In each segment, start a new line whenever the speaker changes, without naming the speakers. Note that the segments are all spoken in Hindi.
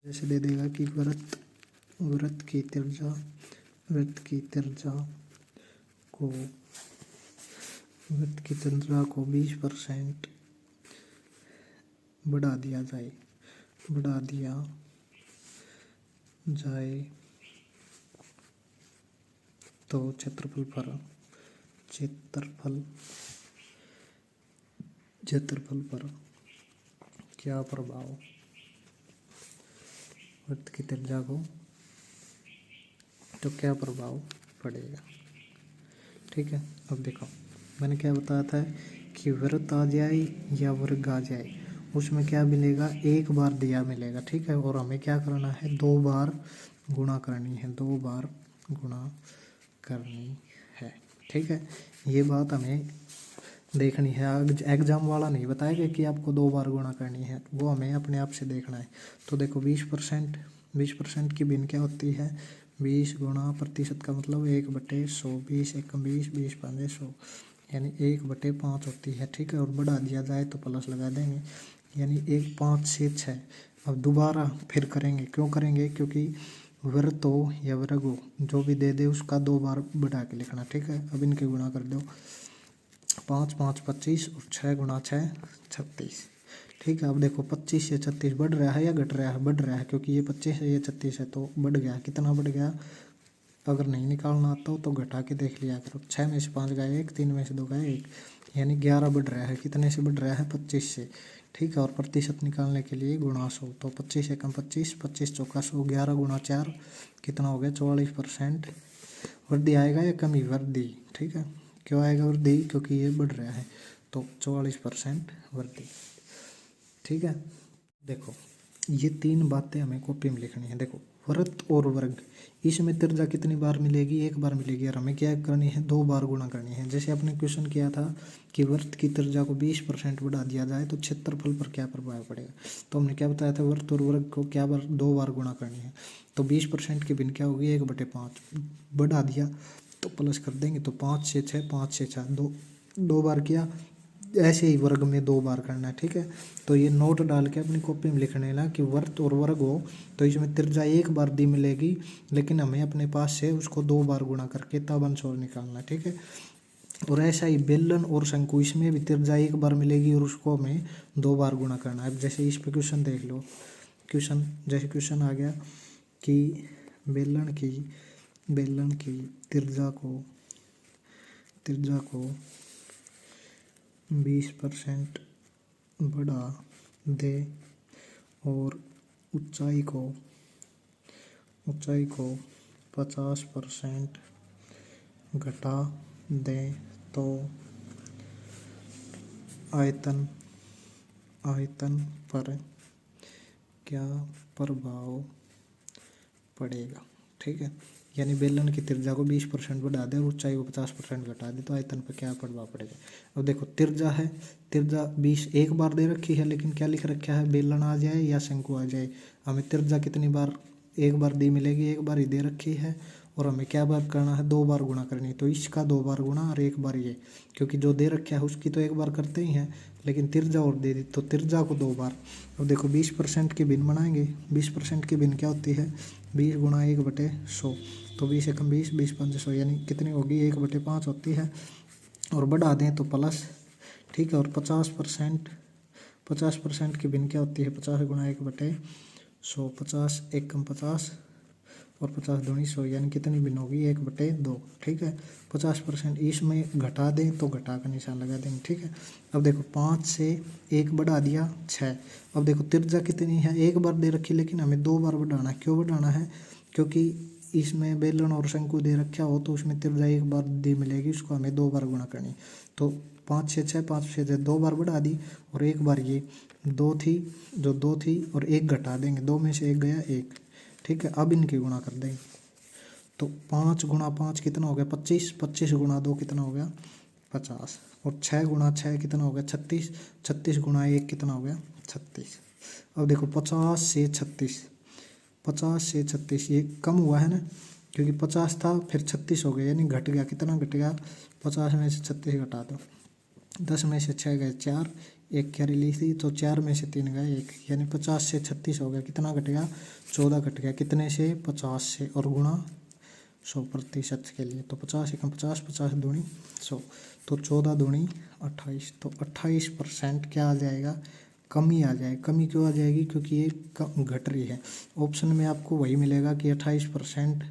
जैसे दे देगा कि वृत्त की त्रिज्या को 20% बढ़ा दिया जाए तो क्षेत्रफल पर क्या प्रभाव, वृत्त की त्रिज्या को तो क्या प्रभाव पड़ेगा। ठीक है, अब देखो मैंने क्या बताया था कि वृत्त आ जाए या वर्ग आ जाए उसमें क्या मिलेगा, एक बार दिया मिलेगा। ठीक है, और हमें क्या करना है, 2 बार गुणा करनी है। ठीक है, ये बात हमें देखनी है। एग्जाम वाला नहीं बताएगा कि आपको 2 बार गुणा करनी है, वो हमें अपने आप से देखना है। तो देखो 20% की भिन्न क्या होती है, 20 गुणा प्रतिशत का मतलब 1/100, 20 एकम 20, 20 पंजे 100, यानी 1/5 होती है। ठीक है, और बढ़ा दिया जाए तो प्लस लगा देंगे, यानी 1 5 से 6। अब दोबारा फिर करेंगे, क्यों करेंगे, क्योंकि वृत्त हो या वर्ग हो जो भी दे दे उसका 2 बार बढ़ा के लिखना। ठीक है, अब इनके गुणा कर दो, 5 5 25 और 6 गुणा 6 36। ठीक है, अब देखो 25 से 36 बढ़ रहा है या घट रहा है, बढ़ रहा है, क्योंकि ये 25 है ये 36 है तो बढ़ गया। कितना बढ़ गया, अगर नहीं निकालना आता हो तो घटा के देख लिया करो। 6 में से 5 गए 1, 3 में से 2 गए 1, यानी 11 बढ़ रहा है। कितने से बढ़ रहा है, 25 से। ठीक है, और प्रतिशत निकालने के लिए गुणा 100, तो 25 एकम 25, 25 चौका 100, 11 गुणा 4 कितना हो गया, 44% वृद्धि आएगा या कमी, वृद्धि। ठीक है, क्यों आएगा वृद्धि, क्योंकि ये बढ़ रहा है, तो 44% वृद्धि। ठीक है, देखो ये 3 बातें हमें कॉपी में लिखनी है। देखो वृत्त और वर्ग, इसमें त्रिज्या कितनी बार मिलेगी, 1 बार मिलेगी, और हमें क्या करनी है, 2 बार गुणा करनी है। जैसे आपने क्वेश्चन किया था कि वृत्त की त्रिज्या को 20% बढ़ा दिया जाए तो क्षेत्रफल पर क्या प्रभाव पड़ेगा, तो हमने क्या बताया था, वृत्त और वर्ग को क्या 2 बार गुणा करनी है। तो 20% की भिन्न क्या होगी, 1/5 बढ़ा दिया तो प्लस कर देंगे, तो 5 से 6, 5 से 4, 2 बार किया। ऐसे ही वर्ग में 2 बार करना है। ठीक है, तो ये नोट डाल के अपनी कॉपी में लिखने ना कि वृत्त और वर्ग हो तो इसमें त्रिज्या 1 बार दी मिलेगी, लेकिन हमें अपने पास से उसको 2 बार गुणा करके तब आंसर निकालना है। ठीक है, और ऐसा ही बेलन और शंकु, इसमें भी त्रिज्या 1 बार मिलेगी और उसको हमें 2 बार गुणा करना है। जैसे इस पे क्वेश्चन देख लो, जैसे क्वेश्चन आ गया कि बेलन की त्रिज्या को 20% बढ़ा दे और ऊंचाई को 50% घटा दें तो आयतन पर क्या प्रभाव पड़ेगा। ठीक है, यानी बेलन की त्रिज्या को 20% बढ़ा दे और ऊंचाई को 50% घटा दे तो आयतन पर क्या प्रभाव पड़ेगा। अब देखो त्रिज्या 20 1 बार दे रखी है, लेकिन क्या लिख रखा है, बेलन आ जाए या शंकु आ जाए। हमें त्रिज्या कितनी बार, 1 बार दी मिलेगी, 1 बार ही दे रखी है, और हमें क्या बार करना है, 2 बार गुणा करनी है। तो इसका 2 बार गुणा और 1 बार ये, क्योंकि जो दे रखा है उसकी तो 1 बार करते ही हैं, लेकिन त्रिज्या और दे दी तो त्रिज्या को 2 बार। अब देखो 20% की भिन्न बनाएंगे, 20% की भिन्न क्या होती है, 20 गुणा 1/100, तो 20 एकम 20, 20 पंजे 100, यानी कितनी होगी, 1/5 होती है, और बढ़ा दें तो प्लस। ठीक है, और 50% की भिन्न क्या होती है, 50 गुणा 1/100, 50 एकम 50 और 50 दूनी 100, यानी कितनी भिन्न होगी, 1/2। ठीक है, 50% इसमें घटा दें तो घटा का निशान लगा देंगे। ठीक है, अब देखो 5 से 1 बढ़ा दिया 6। अब देखो त्रिज्या कितनी है, 1 बार दे रखी, लेकिन हमें 2 बार बढ़ाना है। क्यों बढ़ाना है, क्योंकि इसमें बेलन और शंकु दे रखा हो तो उसमें त्रिज्या 1 बार दी मिलेगी, उसको हमें 2 बार गुणा करनी। तो 5 से 6, 5 से 6, 2 बार बढ़ा दी, और 1 बार ये 2 थी और 1 घटा देंगे, 2 में से 1 गया 1। ठीक है, अब इनके गुणा कर देंगे, तो 5 गुणा 5 कितना हो गया, 25, 25 गुणा 2 कितना हो गया, 50, और 6 गुणा 6 कितना हो गया, 36, 36 गुणा 1 कितना हो गया, 36। अब देखो 50 से 36 ये कम हुआ है ना, क्योंकि 50 था फिर 36 हो गया, यानी घट गया। कितना घट गया, 50 में से 36 घटा दो, 10 में से 6 गए 4, एक कैरी ली थी तो 4 में से 3 गए 1, यानी 50 से 36 हो गया। कितना घट गया? 14 घट गया। कितने से? 50 से, और गुणा 100% के लिए। तो 50 एकम 50, 50 दूनी 100, तो 14 दूनी 28। तो 28% क्या आ जाएगा? कमी आ जाएगी। कमी क्यों आ जाएगी? क्योंकि ये घट रही है। ऑप्शन में आपको वही मिलेगा कि 28%।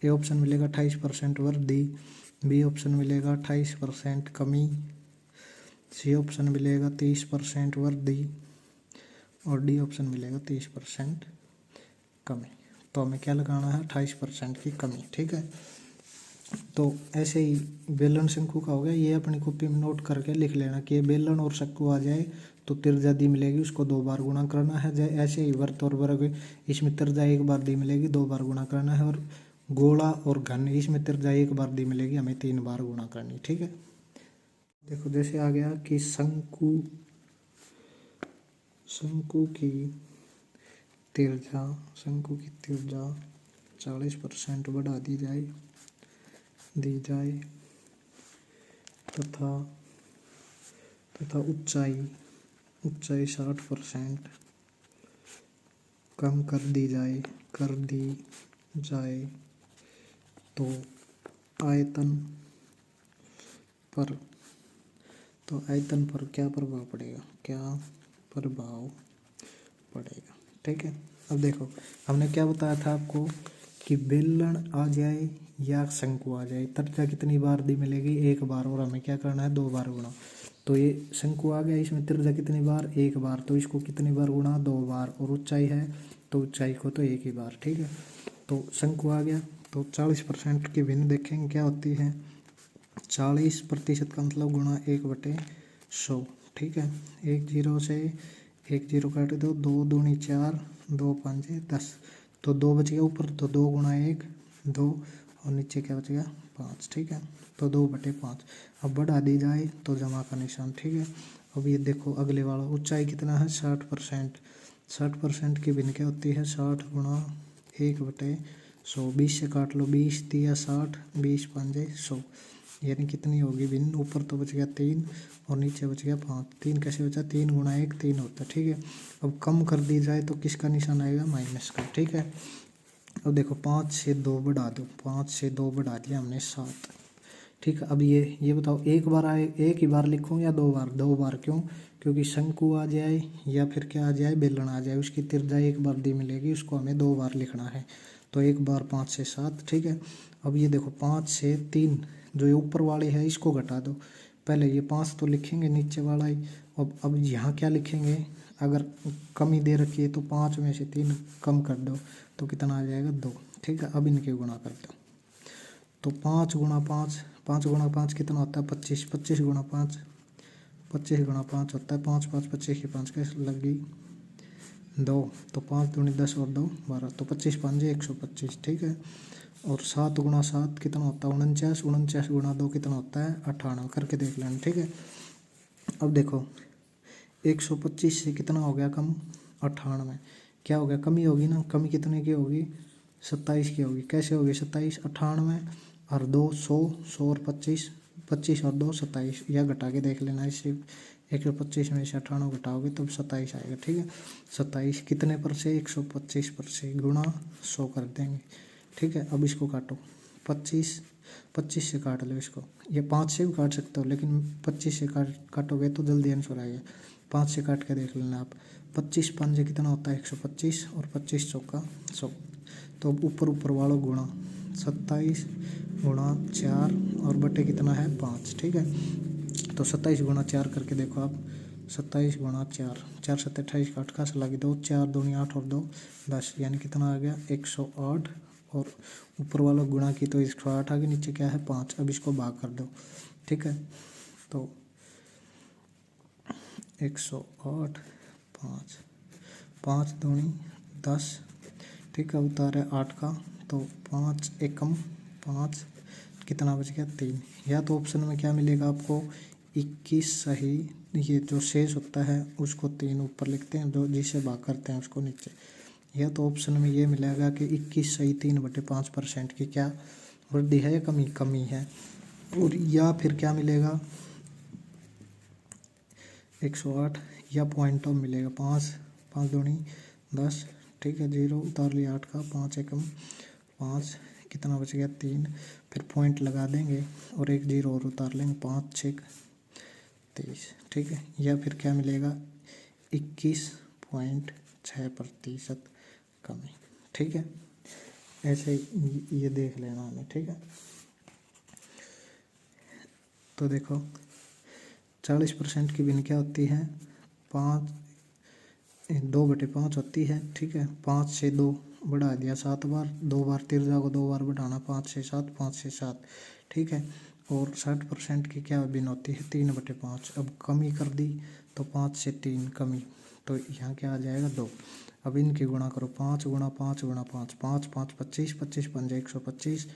ए ऑप्शन मिलेगा 28% वृद्धि, बी ऑप्शन मिलेगा 28% कमी, सी ऑप्शन मिलेगा 30% वृद्धि, और डी ऑप्शन मिलेगा 30% कमी। तो हमें क्या लगाना है? 28% की कमी। ठीक है, तो ऐसे ही बेलन शंकु का हो गया। ये अपनी कॉपी में नोट करके लिख लेना कि ये बेलन और शंकु आ जाए तो त्रिज्या दी मिलेगी, उसको 2 बार गुणा करना है। ऐसे ही वर्त और वर्ग, इसमें त्रिज्या 1 बार दी मिलेगी, 2 बार गुणा करना है। और गोला और घन, इसमें त्रिज्या 1 बार दी मिलेगी, हमें 3 बार गुणा करनी। ठीक है, देखो जैसे आ गया कि शंकु की त्रिज्या 40% बढ़ा दी जाए तथा ऊंचाई 60% कम कर दी जाए तो आयतन पर क्या प्रभाव पड़ेगा? ठीक है, अब देखो हमने क्या बताया था आपको कि बेलन आ जाए या शंकु आ जाए, त्रिज्या कितनी बार दी मिलेगी? 1 बार, और हमें क्या करना है? 2 बार गुणा। तो ये शंकु आ गया, इसमें त्रिज्या कितनी बार? 1 बार, तो इसको कितनी बार गुणा? 2 बार। और ऊंचाई है तो ऊंचाई को तो 1 ही बार। ठीक है, तो शंकु आ गया। तो 40% की भिन्न देखेंगे क्या होती है? 40% का मतलब गुणा 1/100। ठीक है, 1 0 से 1 0 काट दो, 2 दूनी 4, 2 5 10, तो 2 बच गया ऊपर, तो 2 गुणा 1 2, और नीचे क्या बच गया? 5। ठीक है, तो 2/5। अब बढ़ा दी जाए तो जमा का निशान। ठीक है, अब ये देखो अगले वाला, ऊंचाई कितना है? 60%। 60% की भिन्न क्या होती है? 60 गुणा 1/100। 20 से काट लो, 20 3 60, 20 5 100, यानी कितनी होगी भिन्न? ऊपर तो बच गया 3 और नीचे बच गया 5। 3 कैसे बचा? 3 गुणा 1 3 होता है। ठीक है, अब कम कर दी जाए तो किसका निशान आएगा? माइनस का। ठीक है, अब देखो 5 से 2 बढ़ा दो, 5 से 2 बढ़ा दिया हमने 7। ठीक है, अब ये बताओ एक बार आए, एक ही बार लिखूँ या 2 बार? 2 बार। क्यों? क्योंकि शंकु आ जाए या फिर क्या आ जाए? बेलन आ जाए, उसकी त्रिज्या 1 बार दी मिलेगी, उसको हमें 2 बार लिखना है। तो 1 बार 5 से 7। ठीक है, अब ये देखो 5 से 3, जो ये ऊपर वाले है इसको घटा दो। पहले ये 5 तो लिखेंगे नीचे वाला ही। अब यहाँ क्या लिखेंगे? अगर कमी दे रखी है तो 5 में से 3 कम कर दो, तो कितना आ जाएगा? 2। ठीक है, अब इनके गुणा कर दो, तो 5 गुणा 5, 5 गुणा 5 कितना होता है? 25। 25 गुणा 5, 25 गुणा 5 होता है 5 5 25 की 5 कैसे लगी? 2, तो 5 दूनी 10 और 2 12, तो 25 5 125। ठीक है, और 7 गुणा 7 कितना होता है? 49। 49 गुणा 2 कितना होता है? 98। करके देख लेना। ठीक है, अब देखो 125 से कितना हो गया कम? 98। क्या हो गया? कमी होगी ना। कमी कितने की होगी? 27 की होगी। कैसे होगी 27? 98 और 2 100, 100 और 25, 25 और 2 27, या घटा के देख लेना। इससे 125 में से 98 घटाओगे तब 27 आएगा। ठीक है, 27 कितने पर से? 125 पर से, गुणा 100 कर देंगे। ठीक है, अब इसको काटो, 25 से काट लो इसको, ये 5 से भी काट सकते हो, लेकिन 25 से काटोगे तो जल्दी आंसर आएगा। 5 से काट के देख लेना आप। 25 5 कितना होता है? 125, और 25 चौका 100। तो ऊपर वालों गुणा 27 गुणा 4 और बटे कितना है? 5। ठीक है, तो 27 गुणा 4 करके देखो आप। 27 गुणा 4, 4 7 28 का 8 का लगी 2, 4 दूनी 8 और 2 10, यानी कितना आ गया? 108। और ऊपर वाला गुणा की तो 108 आ गया, नीचे क्या है? 5। अब इसको भाग कर दो। ठीक है, तो 108 5, 5 दूनी 10। ठीक है, उतार है 8 का, तो 5 एकम 5, कितना बच गया? 3। या तो ऑप्शन में क्या मिलेगा आपको? 21 सही, ये जो शेष होता है उसको 3 ऊपर लिखते हैं, जो जिसे भाग करते हैं उसको नीचे। या तो ऑप्शन में ये मिलेगा कि 21 सही 3/5% की क्या वृद्धि है या कमी है। और या फिर क्या मिलेगा? 108 या पॉइंट ऑफ मिलेगा 5, 5 दूनी 10, ठीक है। 0 उतार लिया 8 का, 5 एकम 5, कितना बच गया 3, फिर पॉइंट लगा देंगे और एक 0 और उतार लेंगे, 5 6 30, ठीक है। या फिर क्या मिलेगा 21.6% कमी, ठीक है। ऐसे ये देख लेना हमें, ठीक है। तो देखो 40% की भिन्न क्या होती है 5, 2/5 होती है, ठीक है। 5 से 2 बढ़ा दिया 7 बार, 2 बार तिरजा को 2 बार बढ़ाना, 5 से 7, 5 से 7, ठीक है। और 60% की क्या भिन्न होती है 3/5। अब कमी कर दी तो 5 से 3 कमी, तो यहाँ क्या आ जाएगा 2। अब इनकी गुणा करो 5 गुणा 5 गुणा 5, 5 5 25, 25 5 125,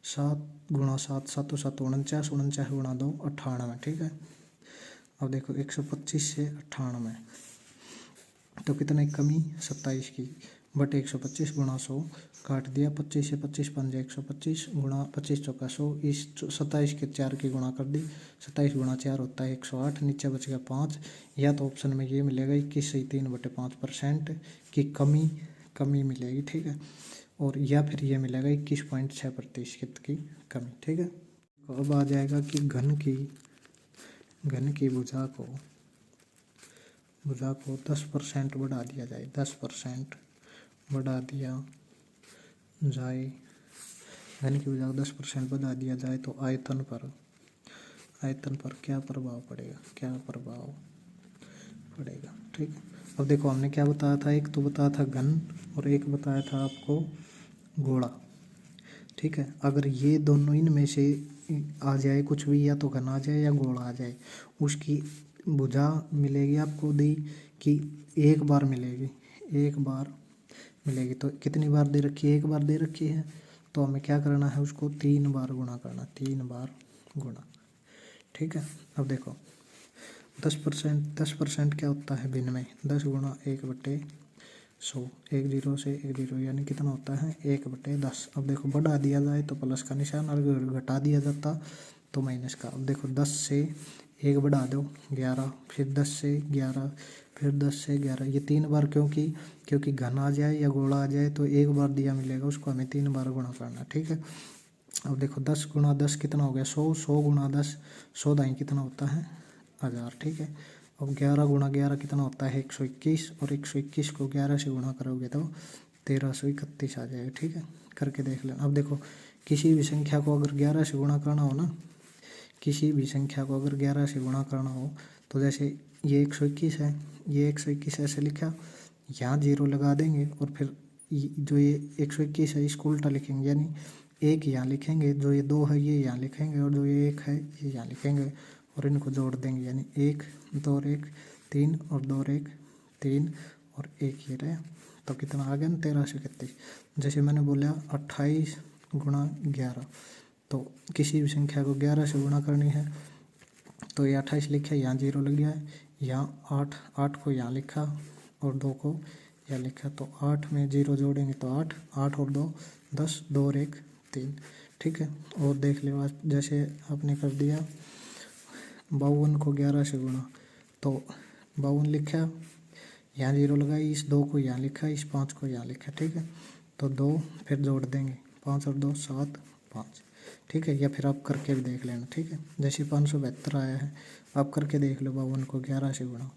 7 गुणा 7 7 7 49, 49 गुणा 2 98, ठीक है। अब देखो 125 से 98 तो कितने कमी 27 की, बट 125 गुणा 100 काट दिया, 25 से 25 पंजे 125 गुणा 25 चौका 100, इस 27 के 4 की गुणा कर दी, 27 गुणा 4 होता है 108, नीचे बच गया 5। या तो ऑप्शन में ये मिलेगा 21 से 3/5% की कमी मिलेगी, ठीक है। और या फिर ये मिलेगा 21.6% की कमी, ठीक है। अब आ जाएगा कि घन की भुजा को 10% बढ़ा दिया जाए, 10% बढ़ा दिया जाए, घन की भुजा को 10% बढ़ा दिया जाए तो आयतन पर क्या प्रभाव पड़ेगा, ठीक है। अब देखो हमने क्या बताया था, एक तो बताया था घन और एक बताया था आपको गोला, ठीक है। अगर ये दोनों इनमें से आ जाए कुछ भी, या तो घन आ जाए या गोला आ जाए, उसकी भुजा मिलेगी आपको दी कि एक बार मिलेगी, तो कितनी बार दे रखी है, एक बार दे रखी है, तो हमें क्या करना है उसको 3 बार गुणा करना, 3 बार गुणा, ठीक है। अब देखो 10% क्या होता है भिन्न में 10 गुणा 1/100, 1 0 से 1 0 यानी कितना होता है 1/10। अब देखो बढ़ा दिया जाए तो प्लस का निशान, और घटा दिया जाता तो माइनस का। अब देखो 10 से 1 बढ़ा दो 11, फिर 10 से 11, फिर 10 से 11, ये 3 बार, क्योंकि घन आ जाए या गोला आ जाए तो एक बार दिया मिलेगा, उसको हमें 3 बार गुणा करना, ठीक है। अब देखो 10 गुणा 10 कितना हो गया 100, 100 गुणा 10 100 दाई कितना होता है 1000, ठीक है। अब 11 गुणा 11 कितना होता है 121, और 121 को 11 से गुणा करोगे तो 1331 आ जाएगा, ठीक है। करके देख लेना। अब देखो किसी भी संख्या को अगर 11 से गुणा करना हो ना, किसी भी संख्या को अगर 11 से गुणा करना हो, तो जैसे ये 121 है, ये 121 ऐसे लिखा, यहाँ 0 लगा देंगे, और फिर जो ये 121 है इसको उल्टा लिखेंगे, यानी 1 यहाँ लिखेंगे, जो ये 2 है ये यहाँ लिखेंगे, और जो ये 1 है ये यहाँ लिखेंगे, और इनको जोड़ देंगे, यानी 1 2 और 1 3, और 2 और 1 3, और 1 ये रहे, तो कितना आ गया 1331। जैसे मैंने बोला 28 गुणा 11, तो किसी भी संख्या को 11 से गुणा करनी है, तो ये 28 लिखा, यहाँ 0 लग गया है, यहाँ 8 को यहाँ लिखा और 2 को यहाँ लिखा, तो 8 में 0 जोड़ेंगे तो 8 और 2 10, 2 और 1 3, ठीक है। और देख ले जैसे आपने कर दिया 52 को 11 से गुणा, तो 52 लिखा, यहाँ 0 लगाई, इस 2 को यहाँ लिखा, इस 5 को यहाँ लिखा, ठीक है। तो 2 फिर जोड़ देंगे, 5 और 2 7 5, ठीक है। या फिर आप करके भी देख लेना, ठीक है। जैसे 572 आया है, आप करके देख लो 52 को 11 से गुणा,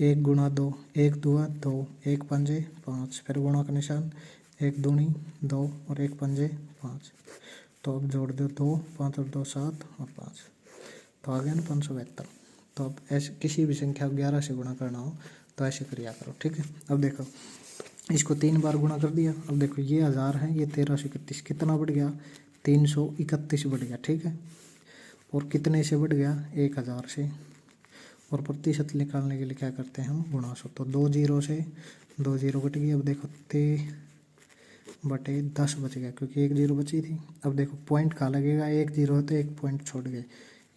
1 गुणा 2, 1 2 2, 1 पंजे 5, फिर गुणा का निशान, 1 दूनी 2 और 1 पंजे 5, तो अब जोड़ दो 2, 5 और 2 7 और 5, तो आ गया ना 572। तो अब ऐसे किसी भी संख्या को 11 से गुणा करना हो तो ऐसे करिया करो, ठीक है। अब देखो इसको 3 बार गुणा कर दिया, अब देखो ये 1000 है, ये 1331, कितना बढ़ गया 331 बढ़ गया, ठीक है। और कितने से बढ़ गया 1000 से, और प्रतिशत निकालने के लिए क्या करते हैं हम गुणा 100, तो 2 0 से 2 0 घट गई। अब देखो 10 बच गया, क्योंकि 1 0 बची थी। अब देखो पॉइंट कहाँ लगेगा, 1 0 है तो 1 पॉइंट छोड़ गए,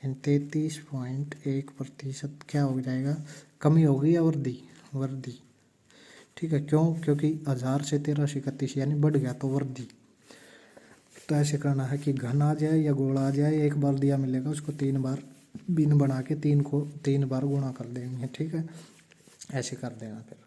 यानी 33.1% क्या हो जाएगा, कमी होगी या वृद्धि, ठीक है। क्यों, क्योंकि 1000 से 1331 यानी बढ़ गया तो वृद्धि। तो ऐसे करना है कि घन आ जाए या गोला आ जाए, एक बार दिया मिलेगा उसको 3 बार बिन बना के 3 को 3 बार गुणा कर देंगे, ठीक है। ऐसे कर देना फिर।